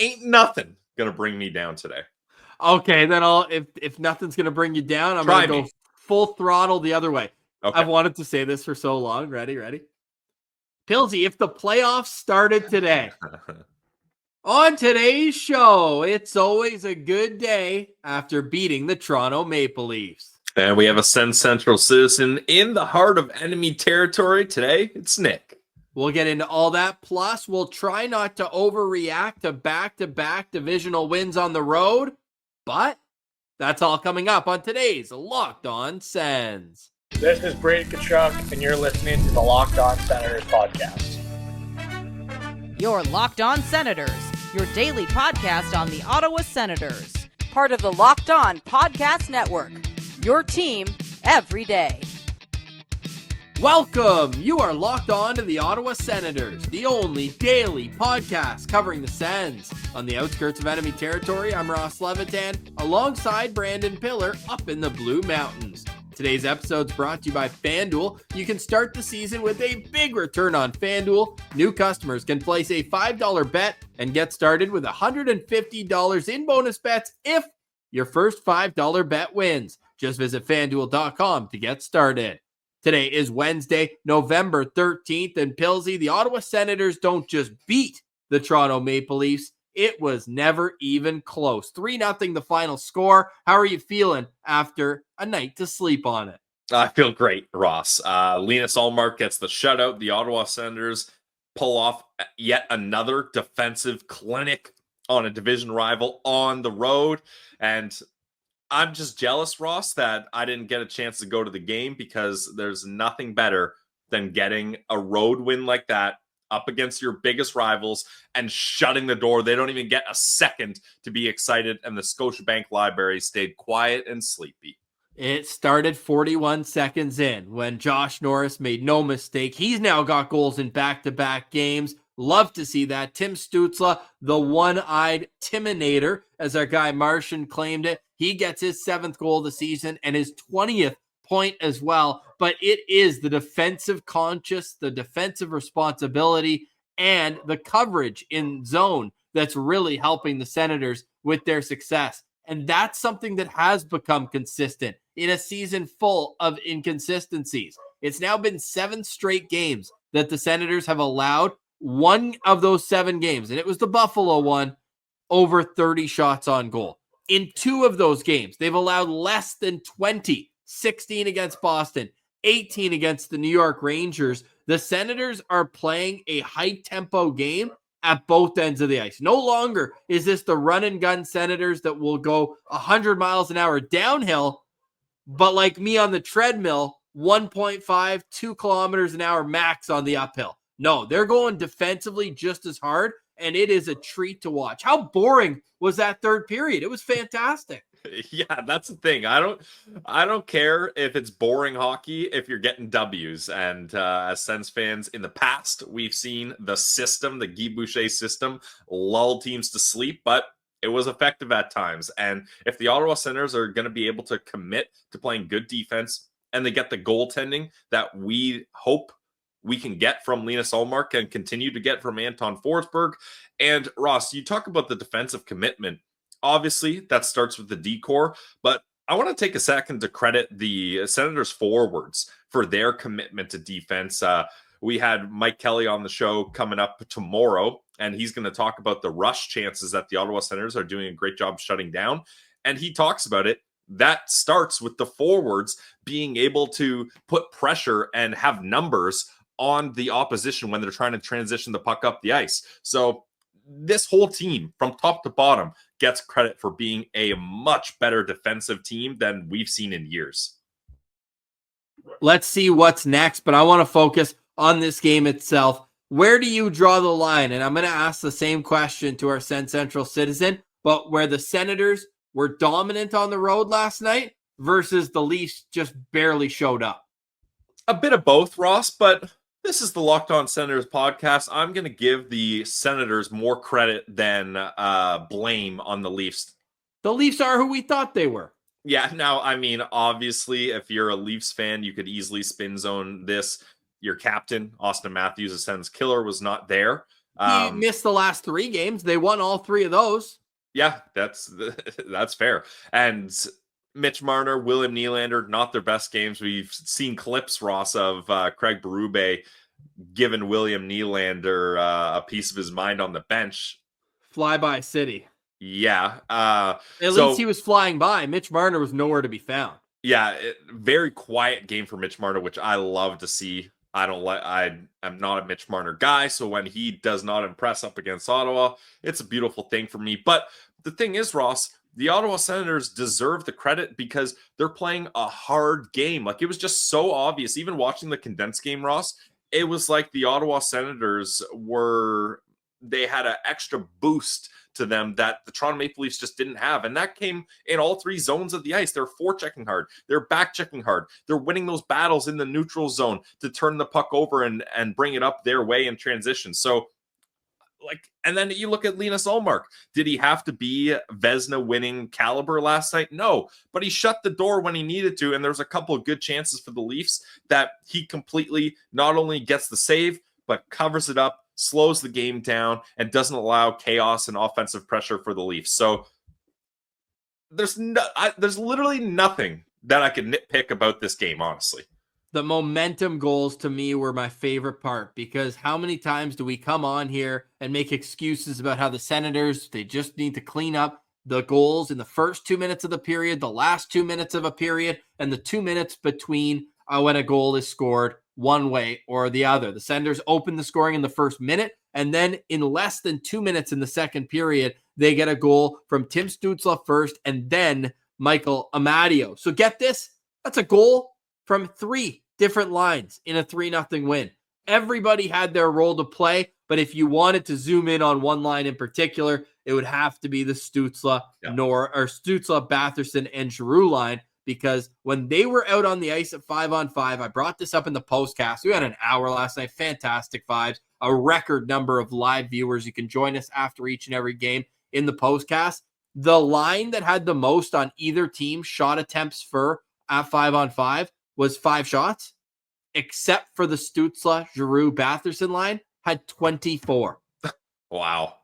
Ain't nothing going to bring me down today. Okay, then if nothing's going to bring you down, I'm going to go full throttle the other way. Okay. I've wanted to say this for so long. Ready? Pilsy, if the playoffs started today, on today's show, it's always a good day after beating the Toronto Maple Leafs. And we have a SensCentral Citizen in the heart of enemy territory. Today, it's Nick. We'll get into all that. Plus, we'll try not to overreact to back-to-back divisional wins on the road. But that's all coming up on today's Locked On Sens. This is Brady Tkachuk, and you're listening to the Locked On Senators podcast. Your Locked On Senators, your daily podcast on the Ottawa Senators. Part of the Locked On Podcast Network, your team every day. Welcome! You are locked on to the Ottawa Senators, the only daily podcast covering the Sens. On the outskirts of enemy territory, I'm Ross Levitan, alongside Brandon Piller up in the Blue Mountains. Today's episode is brought to you by FanDuel. You can start the season with a big return on FanDuel. New customers can place a $5 bet and get started with $150 in bonus bets if your first $5 bet wins. Just visit FanDuel.com to get started. Today is Wednesday, November 13th, and Pilsy, the Ottawa Senators don't just beat the Toronto Maple Leafs. It was never even close. 3-0 the final score. How are you feeling after a night to sleep on it? I feel great, Ross. Linus Ullmark gets the shutout. The Ottawa Senators pull off yet another defensive clinic on a division rival on the road. And I'm just jealous, Ross, that I didn't get a chance to go to the game, because there's nothing better than getting a road win like that up against your biggest rivals and shutting the door. They don't even get a second to be excited, and the Scotiabank library stayed quiet and sleepy. It started 41 seconds in when Josh Norris made no mistake. He's now got goals in back-to-back games. Love to see that. Tim Stützle, the one-eyed Timinator, as our guy Martian claimed it. He gets his 7th goal of the season and his 20th point as well. But it is the defensive conscious, the defensive responsibility, and the coverage in zone that's really helping the Senators with their success. And that's something that has become consistent in a season full of inconsistencies. It's now been 7 straight games that the Senators have allowed one of those 7 games, and it was the Buffalo one, over 30 shots on goal. In 2 of those games, they've allowed less than 20, 16 against Boston, 18 against the New York Rangers. The Senators are playing a high-tempo game at both ends of the ice. No longer is this the run-and-gun Senators that will go 100 miles an hour downhill, but like me on the treadmill, 1.5, 2 kilometers an hour max on the uphill. No, they're going defensively just as hard, and it is a treat to watch. How boring was that third period? It was fantastic. Yeah, that's the thing. I don't care if it's boring hockey if you're getting W's. And as Sens fans in the past, we've seen the system, the Guy Boucher system, lull teams to sleep, but it was effective at times. And if the Ottawa Senators are going to be able to commit to playing good defense, and they get the goaltending that we hope we can get from Linus Ullmark and continue to get from Anton Forsberg. And Ross, you talk about the defensive commitment. Obviously, that starts with the D-core, but I want to take a second to credit the Senators forwards for their commitment to defense. We had Mike Kelly on the show coming up tomorrow, and he's going to talk about the rush chances that the Ottawa Senators are doing a great job shutting down. And he talks about it. That starts with the forwards being able to put pressure and have numbers on the opposition when they're trying to transition the puck up the ice. So this whole team from top to bottom gets credit for being a much better defensive team than we've seen in years. Let's see what's next, but I want to focus on this game itself. Where do you draw the line? And I'm going to ask the same question to our SensCentral Citizen, but where the Senators were dominant on the road last night versus the Leafs just barely showed up. A bit of both, Ross, but this is the Locked On Senators podcast. I'm going to give the Senators more credit than blame on the Leafs. The Leafs are who we thought they were. Yeah, now, I mean, obviously, if you're a Leafs fan, you could easily spin zone this. Your captain, Austin Matthews, a Sens killer, was not there. He missed the last 3 games. They won all 3 of those. Yeah, that's fair. And Mitch Marner, William Nylander, not their best games. We've seen clips, Ross, of Craig Berube giving William Nylander a piece of his mind on the bench. Fly-by city. Yeah. At least he was flying by. Mitch Marner was nowhere to be found. Yeah, very quiet game for Mitch Marner, which I love to see. I'm not a Mitch Marner guy, so when he does not impress up against Ottawa, it's a beautiful thing for me. But the thing is, Ross, the Ottawa Senators deserve the credit because they're playing a hard game. Like, it was just so obvious. Even watching the condensed game, Ross, it was like the Ottawa Senators they had an extra boost to them that the Toronto Maple Leafs just didn't have. And that came in all 3 zones of the ice. They're forechecking hard. They're back-checking hard. They're winning those battles in the neutral zone to turn the puck over and bring it up their way in transition. So, and then you look at Linus Ullmark. Did he have to be Vezina winning caliber last night? No, but he shut the door when he needed to. And there's a couple of good chances for the Leafs that he completely not only gets the save, but covers it up, slows the game down, and doesn't allow chaos and offensive pressure for the Leafs. So there's literally nothing that I can nitpick about this game, honestly. The momentum goals to me were my favorite part, because how many times do we come on here and make excuses about how the Senators, they just need to clean up the goals in the first 2 minutes of the period, the last 2 minutes of a period, and the 2 minutes between when a goal is scored one way or the other. The Senators opened the scoring in the first minute, and then in less than 2 minutes in the second period, they get a goal from Tim Stützle first, and then Michael Amadio. So get this, that's a goal from 3 different lines in a 3-0 win. Everybody had their role to play, but if you wanted to zoom in on one line in particular, it would have to be the Stützle, Stützle, Batherson, and Giroux line, because when they were out on the ice at 5-on-5, I brought this up in the postcast. We had an hour last night, fantastic vibes, a record number of live viewers. You can join us after each and every game in the postcast. The line that had the most on either team shot attempts for at 5-on-5 was 5 shots, except for the Stützle, Giroux, Batherson line had 24. Wow.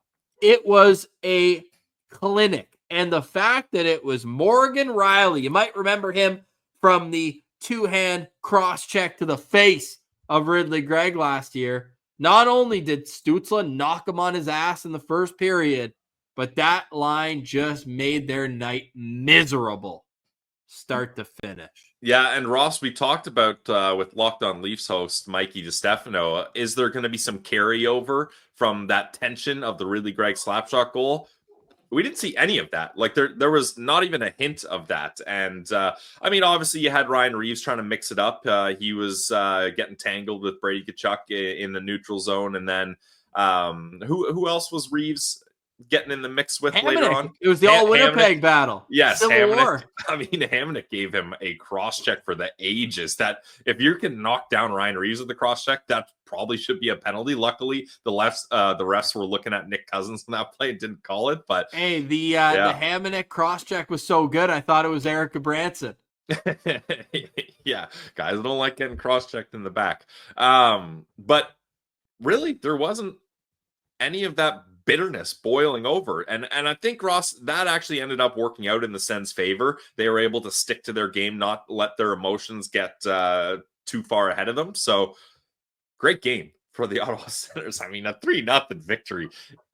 It was a clinic. And the fact that it was Morgan Rielly, you might remember him from the 2-hand cross-check to the face of Ridley Gregg last year. Not only did Stützle knock him on his ass in the first period, but that line just made their night miserable, start to finish. Yeah, and Ross, we talked about with Locked On Leafs host Mikey DiStefano, is there going to be some carryover from that tension of the Ridley Gregg slapshot goal? We didn't see any of that. Like, there was not even a hint of that. And I mean, obviously you had Ryan Reeves trying to mix it up. He was getting tangled with Brady Tkachuk in the neutral zone. And then who else was Reeves getting in the mix with later on? It was the all Winnipeg battle. Yes, Civil War. I mean, Hamonic gave him a cross check for the ages. That if you can knock down Ryan Reeves with the cross check, that probably should be a penalty. Luckily, the refs were looking at Nick Cousins in that play and didn't call it. But hey, the Hamonic cross check was so good, I thought it was Erica Branson. Yeah, guys don't like getting cross checked in the back. But really, there wasn't any of that bitterness boiling over. And I think, Ross, that actually ended up working out in the Sens' favor. They were able to stick to their game, not let their emotions get too far ahead of them. So great game for the Ottawa Senators. I mean, a 3-0 victory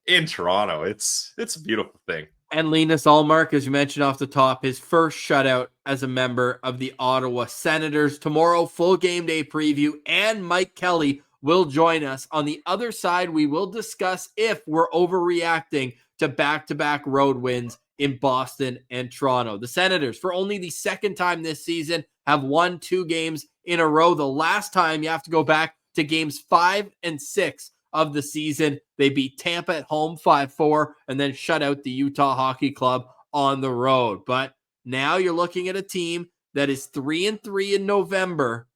in Toronto. It's a beautiful thing. And Linus Ullmark, as you mentioned off the top, his first shutout as a member of the Ottawa Senators. Tomorrow, full game day preview, and Mike Kelly will join us. On the other side, we will discuss if we're overreacting to back-to-back road wins in Boston and Toronto. The Senators, for only the second time this season, have won 2 games in a row. The last time, you have to go back to games 5 and 6 of the season. They beat Tampa at home 5-4 and then shut out the Utah Hockey Club on the road. But now you're looking at a team that is 3-3 in November,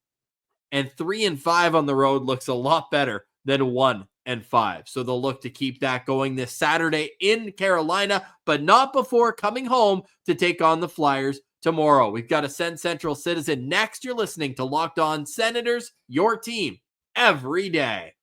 and 3-5 on the road looks a lot better than 1-5. So they'll look to keep that going this Saturday in Carolina, but not before coming home to take on the Flyers tomorrow. We've got a SensCentral Citizen next. You're listening to Locked On Senators, your team every day.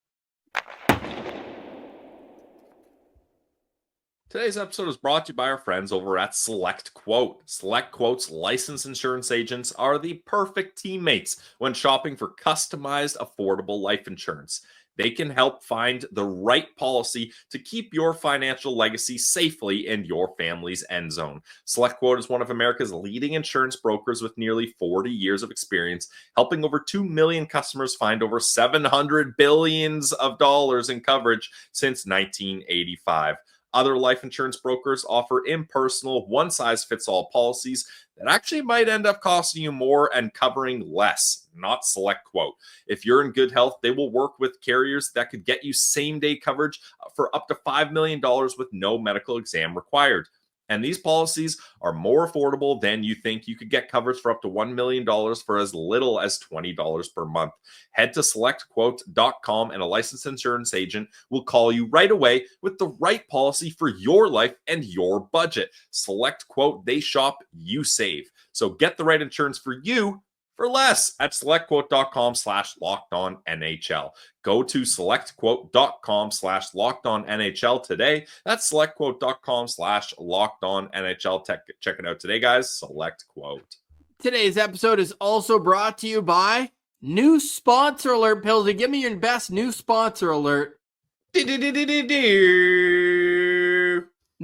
Today's episode is brought to you by our friends over at Select Quote. Select Quote's licensed insurance agents are the perfect teammates when shopping for customized, affordable life insurance. They can help find the right policy to keep your financial legacy safely in your family's end zone. Select Quote is one of America's leading insurance brokers with nearly 40 years of experience, helping over 2 million customers find over $700 billion in coverage since 1985. Other life insurance brokers offer impersonal, one-size-fits-all policies that actually might end up costing you more and covering less, not Select Quote. If you're in good health, they will work with carriers that could get you same-day coverage for up to $5 million with no medical exam required. And these policies are more affordable than you think. You could get coverage for up to $1 million for as little as $20 per month. Head to selectquote.com and a licensed insurance agent will call you right away with the right policy for your life and your budget. Select Quote, they shop, you save. So get the right insurance for you for less at selectquote.com/lockedonnhl. Go to selectquote.com/lockedonnhl today. That's selectquote.com/lockedonnhl. Check it out today, guys. Select Quote. Today's episode is also brought to you by new sponsor alert, Pilsy. Give me your best new sponsor alert.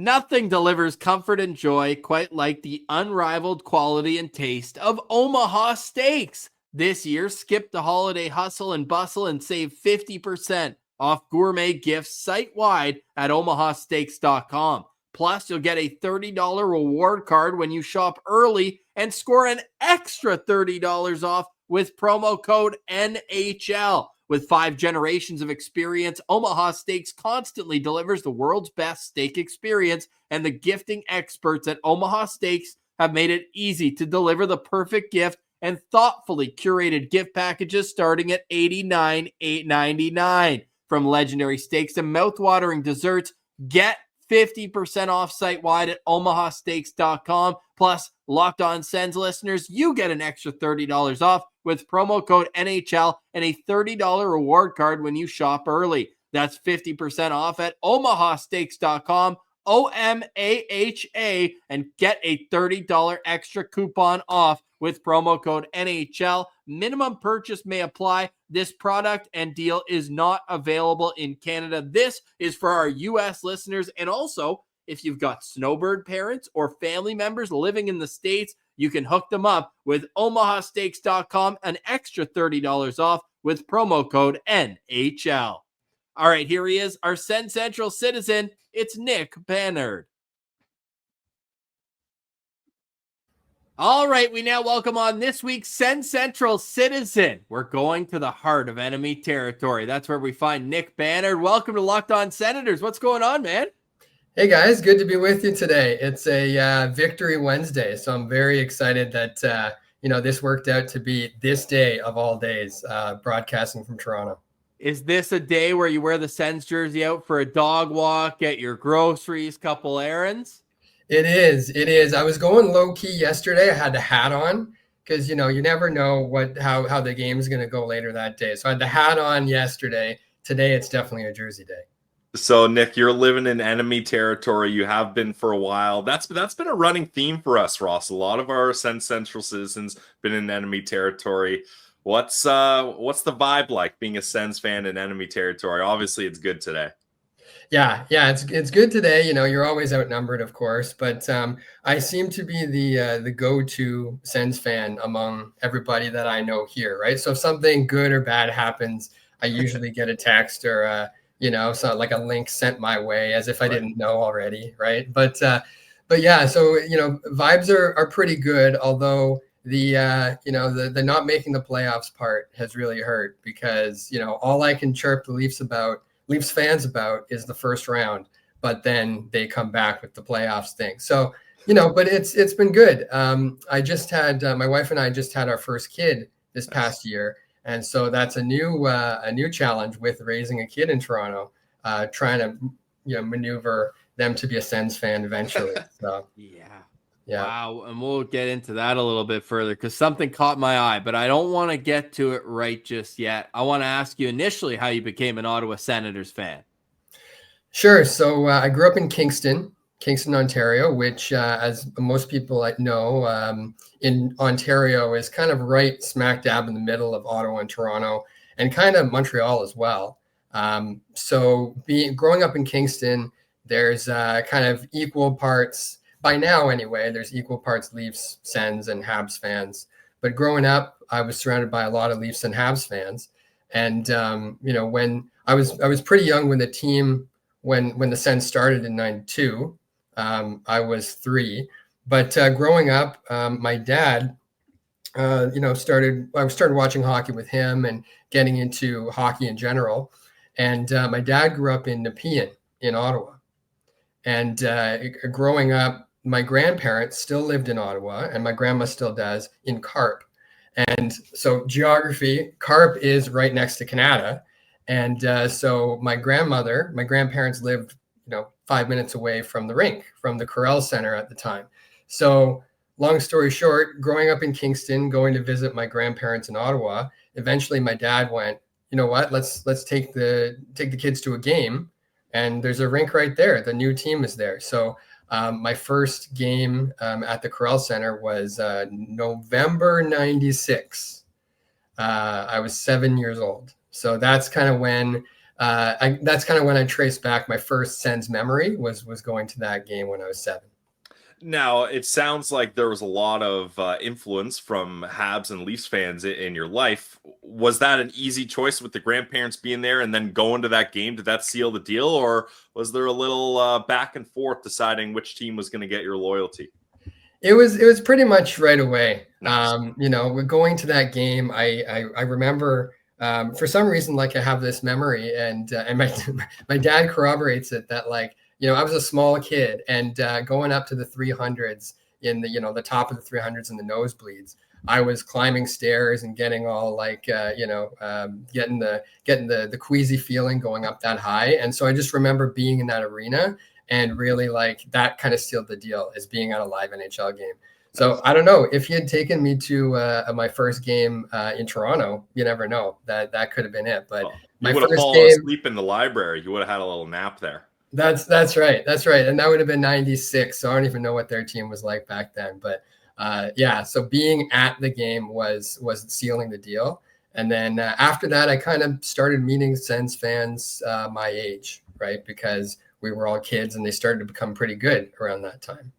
Nothing delivers comfort and joy quite like the unrivaled quality and taste of Omaha Steaks. This year, skip the holiday hustle and bustle and save 50% off gourmet gifts site-wide at omahasteaks.com. Plus, you'll get a $30 reward card when you shop early and score an extra $30 off with promo code NHL. With 5 generations of experience, Omaha Steaks constantly delivers the world's best steak experience, and the gifting experts at Omaha Steaks have made it easy to deliver the perfect gift and thoughtfully curated gift packages starting at $89.99. From legendary steaks to mouthwatering desserts, get 50% off site-wide at omahasteaks.com. Plus, Locked On Sens listeners, you get an extra $30 off with promo code NHL and a $30 reward card when you shop early. That's 50% off at omahasteaks.com, OMAHA, and get a $30 extra coupon off with promo code NHL. Minimum purchase may apply. This product and deal is not available in Canada. This is for our U.S. listeners. And also, if you've got snowbird parents or family members living in the States, you can hook them up with omahasteaks.com, an extra $30 off with promo code NHL. All right, here he is, our SensCentral Citizen. It's Nick Bannard. All right, we now welcome on this week's SensCentral Citizen. We're going to the heart of enemy territory. That's where we find Nick Bannard. Welcome to Locked On Senators. What's going on, man? Hey guys, good to be with you today. It's a Victory Wednesday, so I'm very excited that this worked out to be this day of all days, broadcasting from Toronto. Is this a day where you wear the Sens jersey out for a dog walk, get your groceries, couple errands? It is. I was going low key yesterday. I had the hat on because you never know how the game is going to go later that day. So I had the hat on yesterday. Today it's definitely a jersey day. So, Nick, you're living in enemy territory. You have been for a while. That's been a running theme for us, Ross. A lot of our SensCentral citizens been in enemy territory. What's the vibe like being a Sens fan in enemy territory? Obviously, it's good today. Yeah, it's good today. You're always outnumbered, of course, but I seem to be the go-to Sens fan among everybody that I know here, right? So if something good or bad happens, I usually get a text or so like a link sent my way as if I didn't know already, right? But yeah, so vibes are pretty good, although the not making the playoffs part has really hurt because all I can chirp the Leafs fans about is the first round, but then they come back with the playoffs thing. So but it's been good. I just had my wife and I just had our first kid this past year. And so that's a new challenge with raising a kid in Toronto, trying to maneuver them to be a Sens fan eventually. So yeah. Wow. And we'll get into that a little bit further because something caught my eye, but I don't want to get to it right just yet. I want to ask you initially how you became an Ottawa Senators fan. Sure. So I grew up in Kingston, Kingston, Ontario, which, as most people know, in Ontario is kind of right smack dab in the middle of Ottawa and Toronto, and kind of Montreal as well. So growing up in Kingston, there's kind of equal parts, by now anyway, there's equal parts Leafs, Sens, and Habs fans. But growing up, I was surrounded by a lot of Leafs and Habs fans. And, when I was pretty young when the team, when the Sens started in 92, I was 3. But growing up, my dad, I started watching hockey with him and getting into hockey in general. And my dad grew up in Nepean in Ottawa. And growing up, my grandparents still lived in Ottawa, and my grandma still does, in Carp. And so geography, Carp is right next to Canada. And so my grandparents lived, 5 minutes away from the rink, from the Corel Center at the time. So long story short, growing up in Kingston, going to visit my grandparents in Ottawa, eventually my dad went, you know what, let's take the kids to a game. And there's a rink right there. The new team is there. So my first game at the Corel Center was November 96. I was 7 years old. So that's kind of when I traced back my first Sens memory was going to that game when I was 7. Now, it sounds like there was a lot of influence from Habs and Leafs fans in your life. Was that an easy choice with the grandparents being there and then going to that game? Did that seal the deal, or was there a little back and forth deciding which team was going to get your loyalty? It was pretty much right away. Nice. Going to that game, I remember for some reason, I have this memory, and my dad corroborates it, that I was a small kid, and going up to the 300s in the top of the 300s in the nosebleeds, I was climbing stairs and getting all getting the queasy feeling going up that high. And so I just remember being in that arena, and really that kind of sealed the deal, as being at a live NHL game. So I don't know if he had taken me to my first game in Toronto. You never know, that could have been it. But you would have fallen asleep in the library. You would have had a little nap there. That's right. And that would have been 96. So I don't even know what their team was like back then. But so being at the game was sealing the deal. And then after that, I kind of started meeting Sens fans my age, right? Because we were all kids, and they started to become pretty good around that time.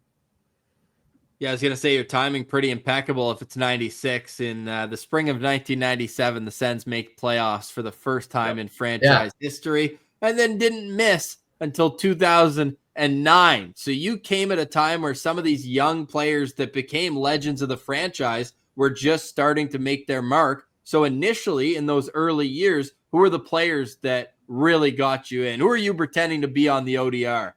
Yeah, I was going to say your timing pretty impeccable if it's 96. In the spring of 1997, the Sens make playoffs for the first time in franchise history, and then didn't miss until 2009. So you came at a time where some of these young players that became legends of the franchise were just starting to make their mark. So initially, in those early years, who were the players that really got you in? Who are you pretending to be on the ODR?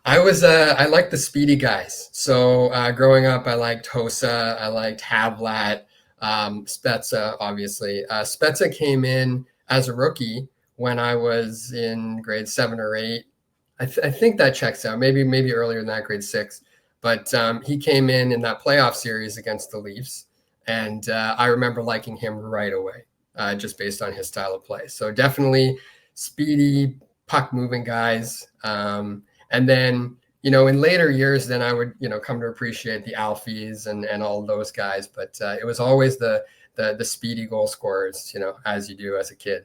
I liked the speedy guys. So growing up, I liked Hossa, I liked Havlat, Spezza, obviously. Spezza came in as a rookie when I was in grade 7 or 8. I think that checks out. Maybe earlier than that, grade 6. But he came in that playoff series against the Leafs, and I remember liking him right away, just based on his style of play. So definitely speedy, puck-moving guys. And then, in later years, then I would, come to appreciate the Alfies and all those guys. But it was always the speedy goal scorers, as you do as a kid.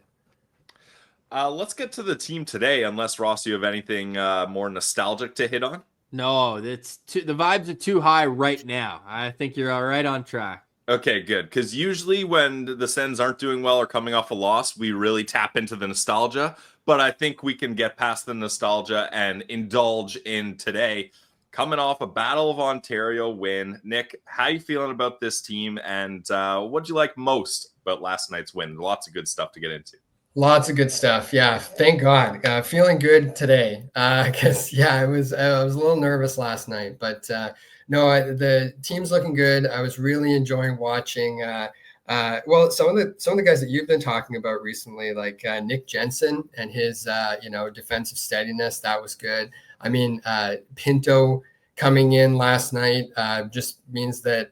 Let's get to the team today, unless, Ross, you have anything more nostalgic to hit on? No, the vibes are too high right now. I think you're all right on track. Okay, good. Because usually when the Sens aren't doing well or coming off a loss, we really tap into the nostalgia. But I think we can get past the nostalgia and indulge in today. Coming off a Battle of Ontario win. Nick, how you feeling about this team? And what'd you like most about last night's win? Lots of good stuff to get into. Lots of good stuff. Yeah, thank God. Feeling good today. Because I was a little nervous last night, but no, the team's looking good. I was really enjoying watching. Some of the guys that you've been talking about recently, like Nick Jensen and his defensive steadiness, that was good. I mean, Pinto coming in last night just means that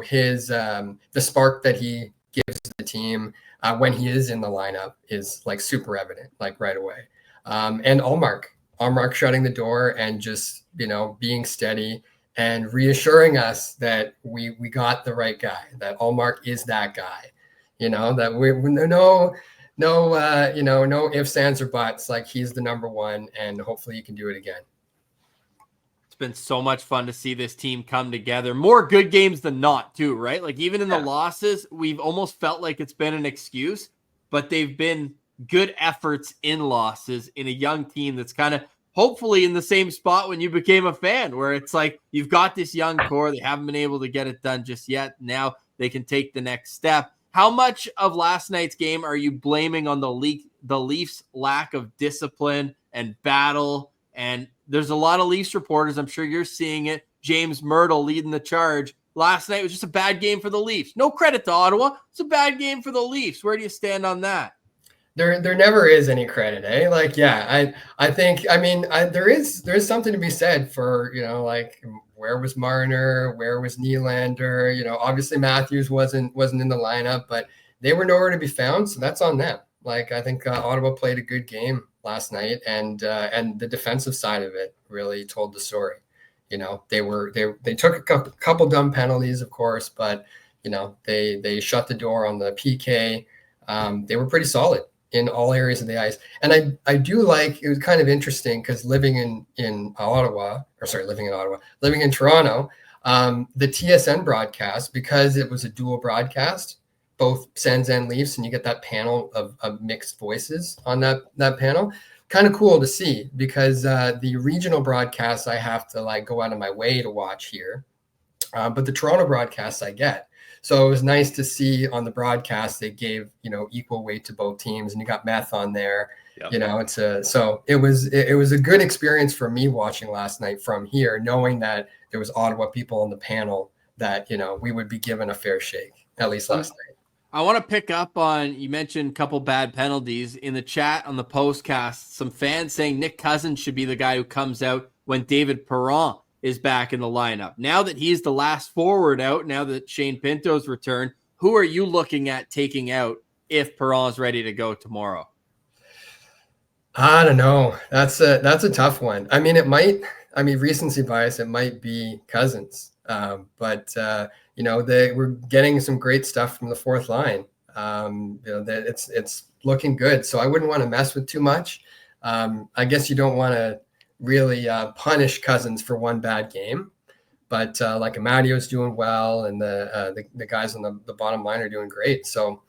his the spark that he gives the team when he is in the lineup is super evident, right away. And Allmark Allmark shutting the door and just, being steady and reassuring us that we got the right guy, that Allmark is that guy, that we no ifs, ands, or buts. Like, he's the number one, and hopefully he can do it again. It's been so much fun to see this team come together. More good games than not, too, right? Like, even in the losses, we've almost felt like it's been an excuse, but they've been good efforts in losses in a young team that's kind of hopefully in the same spot when you became a fan, where it's like you've got this young core. They haven't been able to get it done just yet. Now they can take the next step. How much of last night's game are you blaming on the Leafs' lack of discipline and battle? And there's a lot of Leafs reporters, I'm sure you're seeing it, James Myrtle leading the charge. Last night was just a bad game for the Leafs. No credit to Ottawa. It's a bad game for the Leafs. Where do you stand on that? There never is any credit, eh? Like, yeah, I think, there is something to be said for, like, where was Marner? Where was Nylander? Obviously Matthews wasn't in the lineup, but they were nowhere to be found. So that's on them. Like, I think Ottawa played a good game last night, and the defensive side of it really told the story. They took a couple dumb penalties, of course, but they shut the door on the PK. They were pretty solid in all areas of the ice. And I do like, it was kind of interesting because living in Toronto, the TSN broadcast, because it was a dual broadcast, both Sens and Leafs, and you get that panel of mixed voices on that panel. Kind of cool to see, because the regional broadcasts I have to like go out of my way to watch here. But the Toronto broadcasts I get. So it was nice to see on the broadcast they gave, equal weight to both teams, and you got Meth on there. Yep. So it was a good experience for me watching last night from here, knowing that there was Ottawa people on the panel that, we would be given a fair shake, at least last night. I want to pick up on, you mentioned a couple bad penalties in the chat on the postcast. Some fans saying Nick Cousins should be the guy who comes out when David Perron is back in the lineup. Now that he's the last forward out, now that Shane Pinto's returned, who are you looking at taking out if Perron is ready to go tomorrow? I don't know. That's a tough one. Recency bias, it might be Cousins. But they were getting some great stuff from the fourth line. That it's looking good. So I wouldn't want to mess with too much. I guess you don't want to really punish Cousins for one bad game, but like Amadio's doing well, and the guys on the bottom line are doing great. So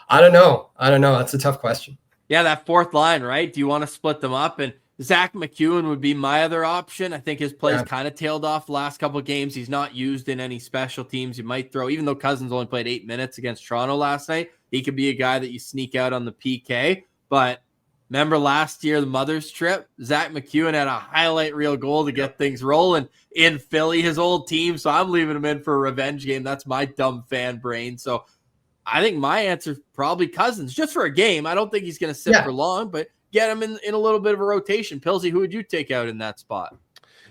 I don't know. That's a tough question. Yeah, that fourth line, right? Do you want to split them up? And Zach McEwen would be my other option. I think his play's kind of tailed off the last couple of games. He's not used in any special teams. You might throw, even though Cousins only played 8 minutes against Toronto last night, he could be a guy that you sneak out on the PK. But remember last year, the Mother's Trip, Zach McEwen had a highlight reel goal to get things rolling in Philly, his old team. So I'm leaving him in for a revenge game. That's my dumb fan brain. So I think my answer is probably Cousins, just for a game. I don't think he's going to sit for long, but get him in a little bit of a rotation. Pilsy, who would you take out in that spot?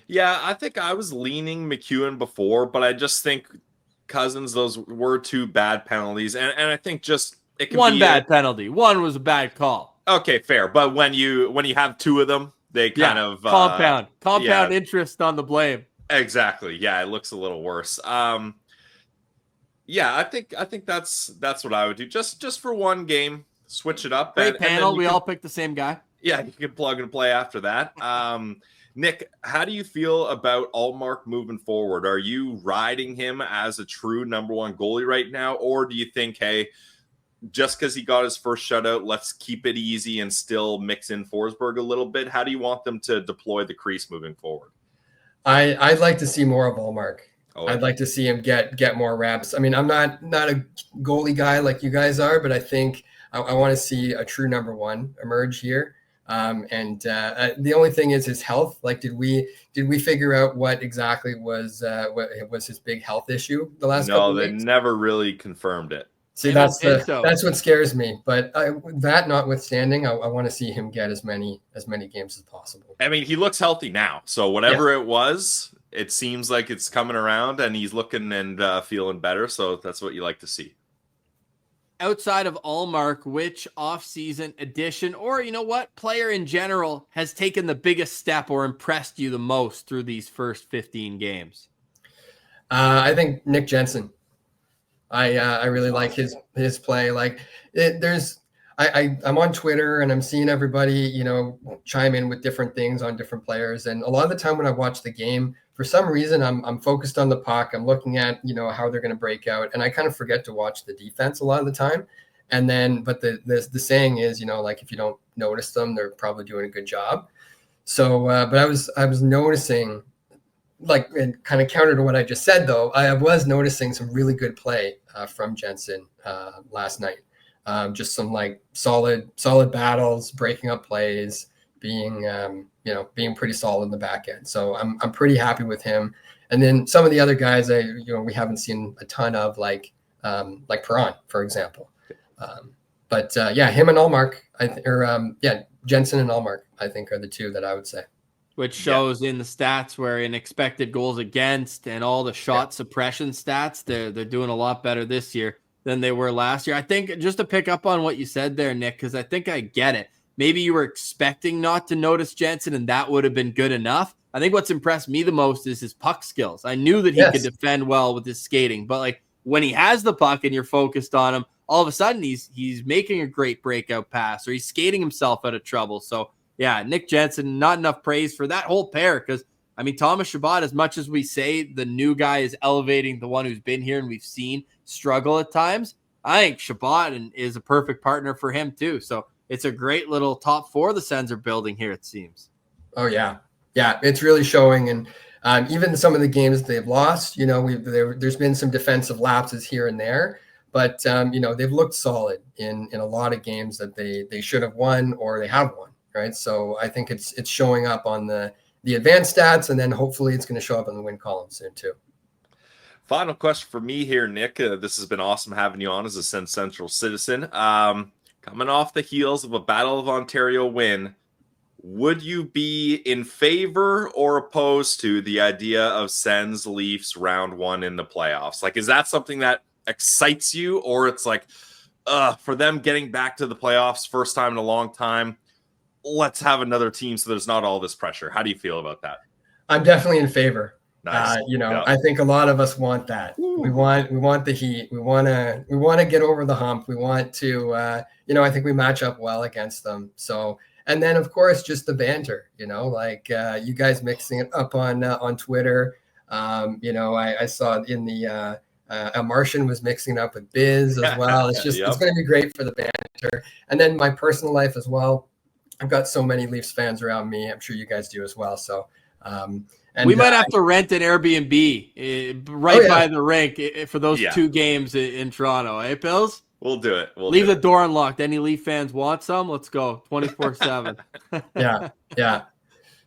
Yeah, I think I was leaning McEwen before, but I just think Cousins, those were two bad penalties. And I think just it can one be bad penalty. One was a bad call. Okay, fair. But when you have two of them, they kind of compound interest on the blame. Exactly. Yeah, it looks a little worse. Yeah, I think that's what I would do. Just for one game, switch it up. Great panel. We all picked the same guy. Yeah, you can plug and play after that. Nick, how do you feel about Allmark moving forward? Are you riding him as a true number one goalie right now? Or do you think, hey, just because he got his first shutout, let's keep it easy and still mix in Forsberg a little bit? How do you want them to deploy the crease moving forward? I'd like to see more of Allmark. I'd like to see him get more reps. I mean, I'm not a goalie guy like you guys are, but I think I want to see a true number one emerge here. The only thing is his health. Like, did we figure out what exactly was his big health issue the last couple of weeks? No, they never really confirmed it. See, that's what scares me. But that notwithstanding, I want to see him get as many games as possible. I mean, he looks healthy now, so whatever it was, it seems like it's coming around, and he's looking and feeling better. So that's what you like to see. outside of Allmark, which offseason addition or, you know what, player in general has taken the biggest step or impressed you the most through these first 15 games? I think Nick Jensen. I really like his play. Like I'm on Twitter and I'm seeing everybody, you know, chime in with different things on different players. And a lot of the time when I watch the game, for some reason, I'm focused on the puck. I'm looking at, you know, how they're going to break out. And I kind of forget to watch the defense a lot of the time. And then, but the saying is, you know, like if you don't notice them, they're probably doing a good job. So, but I was noticing, like, and kind of counter to what I just said, though, I was noticing some really good play from Jensen last night. Just some like solid battles, breaking up plays, being being pretty solid in the back end. So I'm pretty happy with him. And then some of the other guys we haven't seen a ton of, like Perron, for example. But him and Allmark, Jensen and Allmark, I think are the two that I would say. Which shows in the stats where in expected goals against and all the shot suppression stats, they're doing a lot better this year than they were last year. I think, just to pick up on what you said there, Nick, because I think I get it. Maybe you were expecting not to notice Jensen and that would have been good enough. I think what's impressed me the most is his puck skills. I knew that he could defend well with his skating, but like when he has the puck and you're focused on him, all of a sudden he's making a great breakout pass or he's skating himself out of trouble. So yeah, Nick Jensen, not enough praise for that whole pair because, I mean, Thomas Chabot, as much as we say the new guy is elevating the one who's been here and we've seen struggle at times, I think Chabot is a perfect partner for him too. So it's a great little top four the Sens are building here, it seems. Oh, yeah. Yeah, it's really showing. And even some of the games they've lost, you know, there's been some defensive lapses here and there. But, they've looked solid in a lot of games that they should have won or they have won. Right. So I think it's showing up on the advanced stats, and then hopefully it's going to show up in the win column soon too. Final question for me here, Nick. This has been awesome having you on as a SensCentral Citizen. Coming off the heels of a Battle of Ontario win, would you be in favor or opposed to the idea of Sens Leafs round one in the playoffs? Like, is that something that excites you, or it's like, for them getting back to the playoffs first time in a long time, let's have another team so there's not all this pressure? How do you feel about that? I'm definitely in favor. Nice. I think a lot of us want that. Ooh. We want the heat. We want to get over the hump. We want to, I think we match up well against them. So, and then of course, just the banter, you guys mixing it up on Twitter. I saw in the, a Martian was mixing it up with Biz as well. It's just, It's going to be great for the banter. And then my personal life as well. I've got so many Leafs fans around me. I'm sure you guys do as well. So, and we might have to rent an Airbnb by the rink for those 2 games in Toronto. Eh, Pills? We'll do it. Leave the door unlocked. Any Leaf fans want some? Let's go 24/7. Yeah.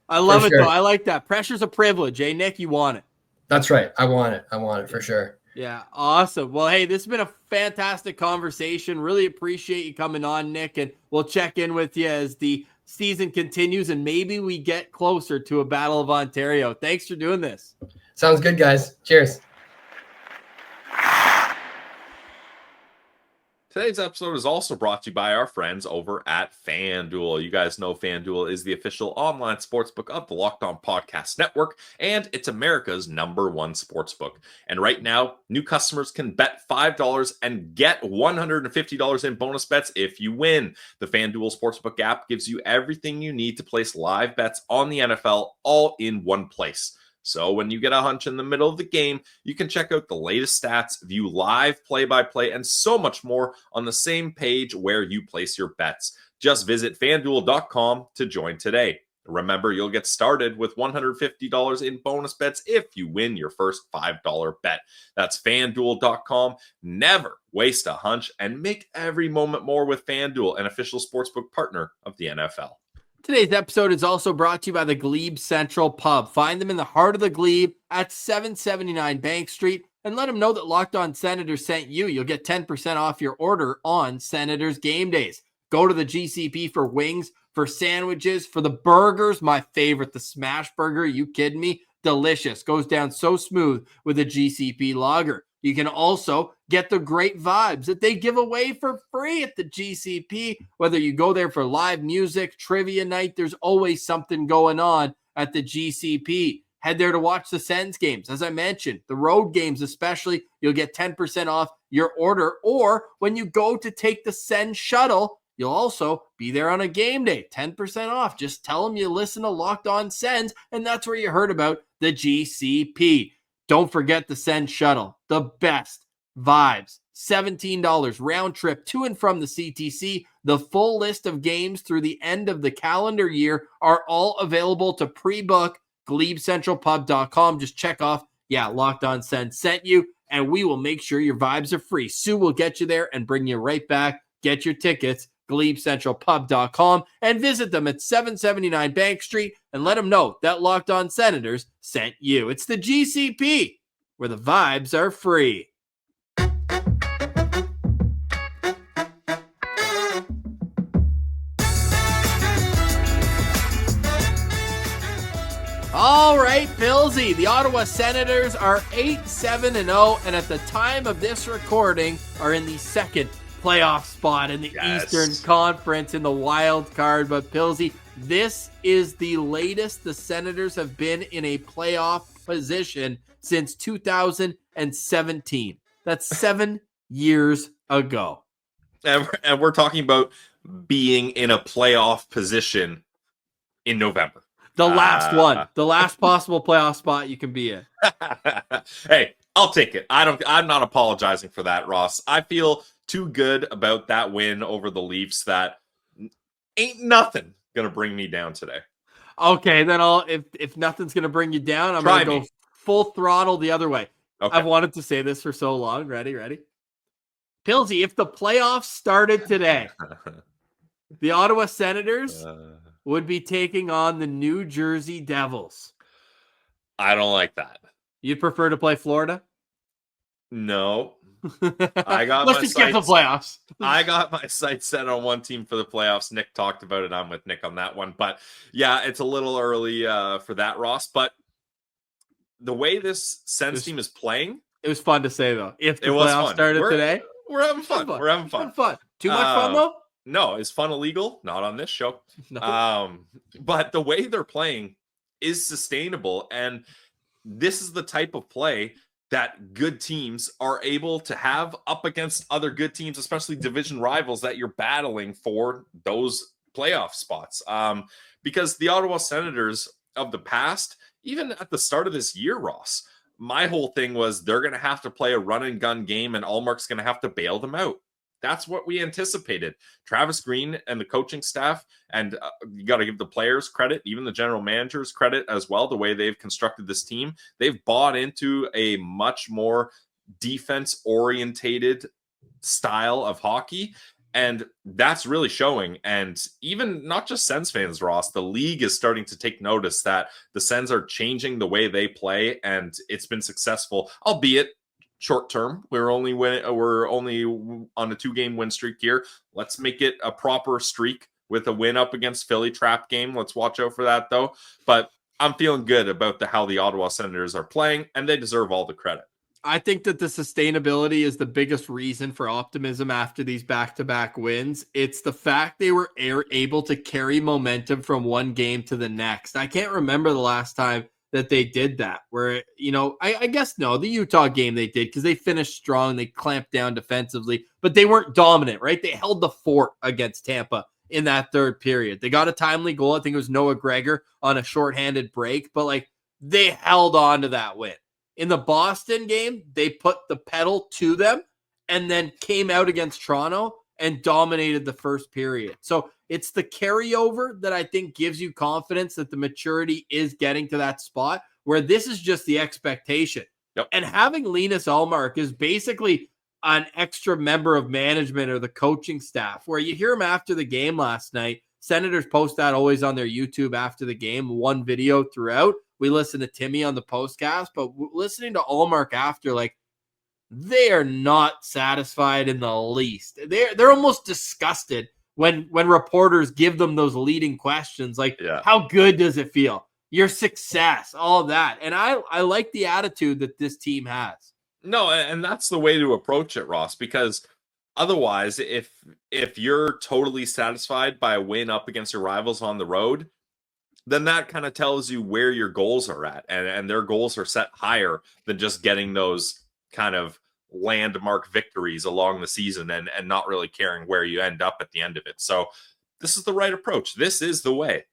I love it, though. I like that. Pressure's a privilege, eh, Nick? You want it. That's right. I want it for sure. Yeah, awesome. Well, hey, this has been a fantastic conversation. Really appreciate you coming on, Nick, and we'll check in with you as the season continues and maybe we get closer to a Battle of Ontario. Thanks for doing this. Sounds good, guys. Cheers. Today's episode is also brought to you by our friends over at FanDuel. You guys know FanDuel is the official online sportsbook of the Locked On Podcast Network, and it's America's #1 sportsbook. And right now, new customers can bet $5 and get $150 in bonus bets if you win. The FanDuel Sportsbook app gives you everything you need to place live bets on the NFL all in one place. So when you get a hunch in the middle of the game, you can check out the latest stats, view live play-by-play, and so much more on the same page where you place your bets. Just visit FanDuel.com to join today. Remember, you'll get started with $150 in bonus bets if you win your first $5 bet. That's FanDuel.com. Never waste a hunch and make every moment more with FanDuel, an official sportsbook partner of the NFL. Today's episode is also brought to you by the GLEBE Central Pub. Find them in the heart of the Glebe at 779 Bank Street and let them know that Locked On Senators sent you. You'll get 10% off your order on Senators game days. Go to the GCP for wings, for sandwiches, for the burgers. My favorite, the smash burger. You kidding me? Delicious. Goes down so smooth with a GCP lager. You can also get the great vibes that they give away for free at the GCP. Whether you go there for live music, trivia night, there's always something going on at the GCP. Head there to watch the Sens games. As I mentioned, the road games especially, you'll get 10% off your order. Or when you go to take the Sens Shuttle, you'll also be there on a game day, 10% off. Just tell them you listen to Locked On Sens, and that's where you heard about the GCP. Don't forget the Sens Shuttle, the best vibes, $17 round trip to and from the CTC. The full list of games through the end of the calendar year are all available to pre-book. GLEBECentralPub.com. Just check off, Locked On Sens sent you, and we will make sure your vibes are free. Sue will get you there and bring you right back. Get your tickets, GLEBECentralPub.com, and visit them at 779 Bank Street and let them know that Locked On Senators sent you. It's the GCP, where the vibes are free. All right, Pilsy, the Ottawa Senators are 8-7-0, and at the time of this recording are in the second playoff spot in the Eastern Conference in the wild card. But Pilsy, this is the latest the Senators have been in a playoff position since 2017. That's 7 years ago. And we're talking about being in a playoff position in November. The last one, the last possible playoff spot you can be in. Hey, I'll take it. I'm not apologizing for that, Ross. I feel too good about that win over the Leafs that ain't nothing gonna bring me down today. Okay, then if nothing's gonna bring you down, I'm gonna go full throttle the other way. Okay. I've wanted to say this for so long. Ready? Pilsy, if the playoffs started today, the Ottawa Senators would be taking on the New Jersey Devils. I don't like that. You'd prefer to play Florida? No. Let's just get the playoffs. I got my sights set on one team for the playoffs. Nick talked about it. I'm with Nick on that one. But yeah, it's a little early for that, Ross. But the way this Sens team is playing, it was fun to say, though. If the playoffs started today, we're having fun. We're having fun. Too much fun, though? No, is fun illegal? Not on this show. No. But the way they're playing is sustainable. And this is the type of play that good teams are able to have up against other good teams, especially division rivals that you're battling for those playoff spots. Because the Ottawa Senators of the past, even at the start of this year, Ross, my whole thing was they're going to have to play a run and gun game and Allmark's going to have to bail them out. That's what we anticipated. Travis Green and the coaching staff, and you got to give the players credit, even the general managers credit as well, the way they've constructed this team. They've bought into a much more defense-orientated style of hockey, and that's really showing. And even not just Sens fans, Ross, the league is starting to take notice that the Sens are changing the way they play, and it's been successful, albeit short term. We're only on a 2-game win streak here. Let's make it a proper streak with a win up against Philly, trap game. Let's watch out for that, though. But I'm feeling good about how the Ottawa Senators are playing, and they deserve all the credit. I think that the sustainability is the biggest reason for optimism after these back-to-back wins. It's the fact they were able to carry momentum from one game to the next. I can't remember the last time that they did that, where, I guess the Utah game they did, because they finished strong, they clamped down defensively, but they weren't dominant, right? They held the fort against Tampa in that third period. They got a timely goal. I think it was Noah Gregor on a shorthanded break, but they held on to that win. In the Boston game, they put the pedal to them and then came out against Toronto and dominated the first period. So it's the carryover that I think gives you confidence that the maturity is getting to that spot where this is just the expectation. Yep. And having Linus Ullmark is basically an extra member of management or the coaching staff, where you hear him after the game last night. Senators post that always on their YouTube after the game, one video throughout. We listen to Timmy on the postcast, but listening to Ullmark after, they are not satisfied in the least. They're almost disgusted when reporters give them those leading questions, how good does it feel? Your success, all of that. And I like the attitude that this team has. No, and that's the way to approach it, Ross, because otherwise, if you're totally satisfied by a win up against your rivals on the road, then that kind of tells you where your goals are at. And their goals are set higher than just getting those kind of landmark victories along the season and not really caring where you end up at the end of it. So this is the right approach. This is the way.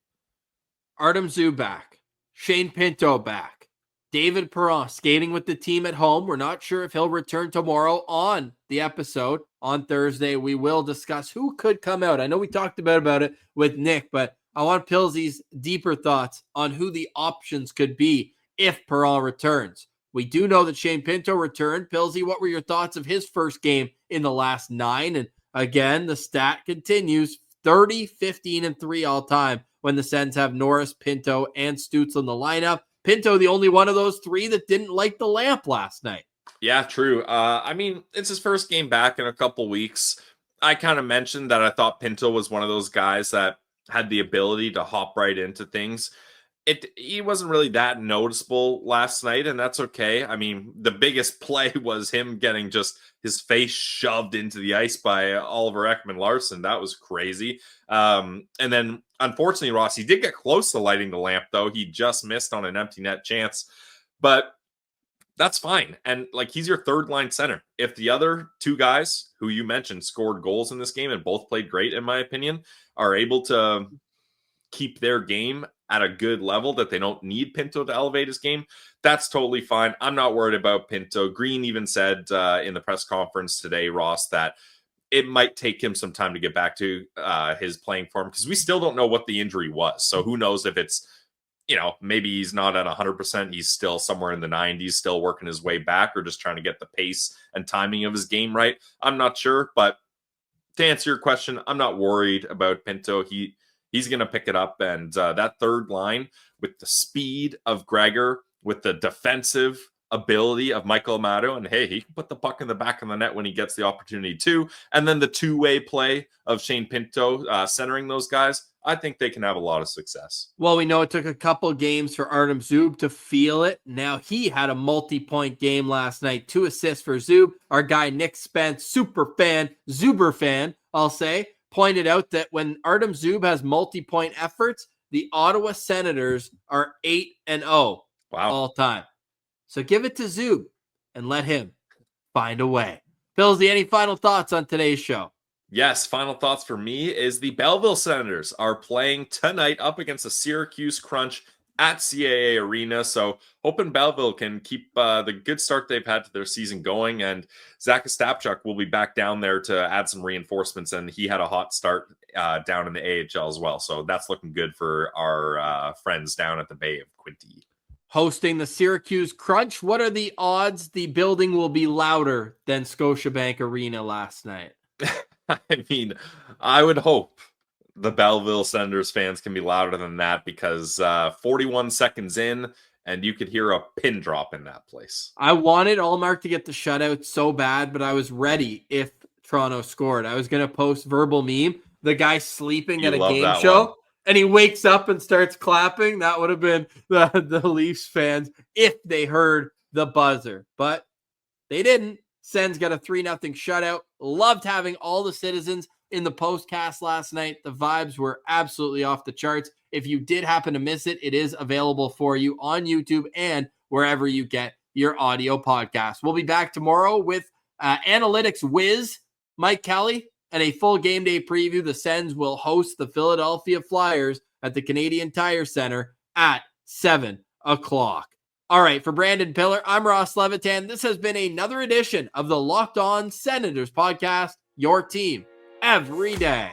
Artem Zub back. Shane Pinto back. David Perron skating with the team at home. We're not sure if he'll return tomorrow on the episode. On Thursday, we will discuss who could come out. I know we talked about it with Nick, but I want Pilsy's deeper thoughts on who the options could be if Perron returns. We do know that Shane Pinto returned. Pilsy, what were your thoughts of his first game in the last 9? And again, the stat continues 30, 15, and 3 all time when the Sens have Norris, Pinto, and Stützle in the lineup. Pinto, the only one of those 3 that didn't light the lamp last night. Yeah, true. I mean, it's his first game back in a couple weeks. I kind of mentioned that I thought Pinto was one of those guys that had the ability to hop right into things. He wasn't really that noticeable last night, and that's okay. I mean, the biggest play was him getting just his face shoved into the ice by Oliver Ekman-Larsson. That was crazy. And then, unfortunately, Ross, he did get close to lighting the lamp, though. He just missed on an empty net chance. But that's fine. And, like, he's your third-line center. If the other 2 guys who you mentioned scored goals in this game and both played great, in my opinion, are able to keep their game at a good level, that they don't need Pinto to elevate his game, that's totally fine. I'm not worried about Pinto. Green even said in the press conference today, Ross, that it might take him some time to get back to his playing form, because we still don't know what the injury was. So who knows if it's, maybe he's not at 100%. He's still somewhere in the 90s, still working his way back, or just trying to get the pace and timing of his game right. I'm not sure. But to answer your question, I'm not worried about Pinto. He's going to pick it up. And that third line with the speed of Gregor, with the defensive ability of Michael Amato, and hey, he can put the puck in the back of the net when he gets the opportunity too. And then the two-way play of Shane Pinto centering those guys, I think they can have a lot of success. Well, we know it took a couple games for Artem Zub to feel it. Now he had a multi-point game last night. 2 assists for Zub. Our guy Nick Spence, Zuber fan, I'll say, pointed out that when Artem Zub has multi-point efforts, the Ottawa Senators are 8-0 all time. So give it to Zub and let him find a way. Pillsy, any final thoughts on today's show? Yes, final thoughts for me is the Belleville Senators are playing tonight up against the Syracuse Crunch at CAA Arena. So hoping Belleville can keep the good start they've had to their season going. And Zach Ostapchuk will be back down there to add some reinforcements. And he had a hot start down in the AHL as well. So that's looking good for our friends down at the Bay of Quinte. Hosting the Syracuse Crunch, what are the odds the building will be louder than Scotiabank Arena last night? I mean, I would hope the Belleville Senators fans can be louder than that, because 41 seconds in, and you could hear a pin drop in that place. I wanted Allmark to get the shutout so bad, but I was ready if Toronto scored. I was going to post verbal meme, the guy sleeping at a game show, one. And he wakes up and starts clapping. That would have been the Leafs fans if they heard the buzzer, but they didn't. Sens got a 3-0 shutout. Loved having all the citizens in the postcast last night. The vibes were absolutely off the charts. If you did happen to miss it, it is available for you on YouTube and wherever you get your audio podcast. We'll be back tomorrow with analytics whiz Mike Kelly and a full game day preview. The Sens will host the Philadelphia Flyers at the Canadian Tire Center at 7 o'clock. All right, for Brandon Piller, I'm Ross Levitan. This has been another edition of the Locked On Senators podcast, your team every day.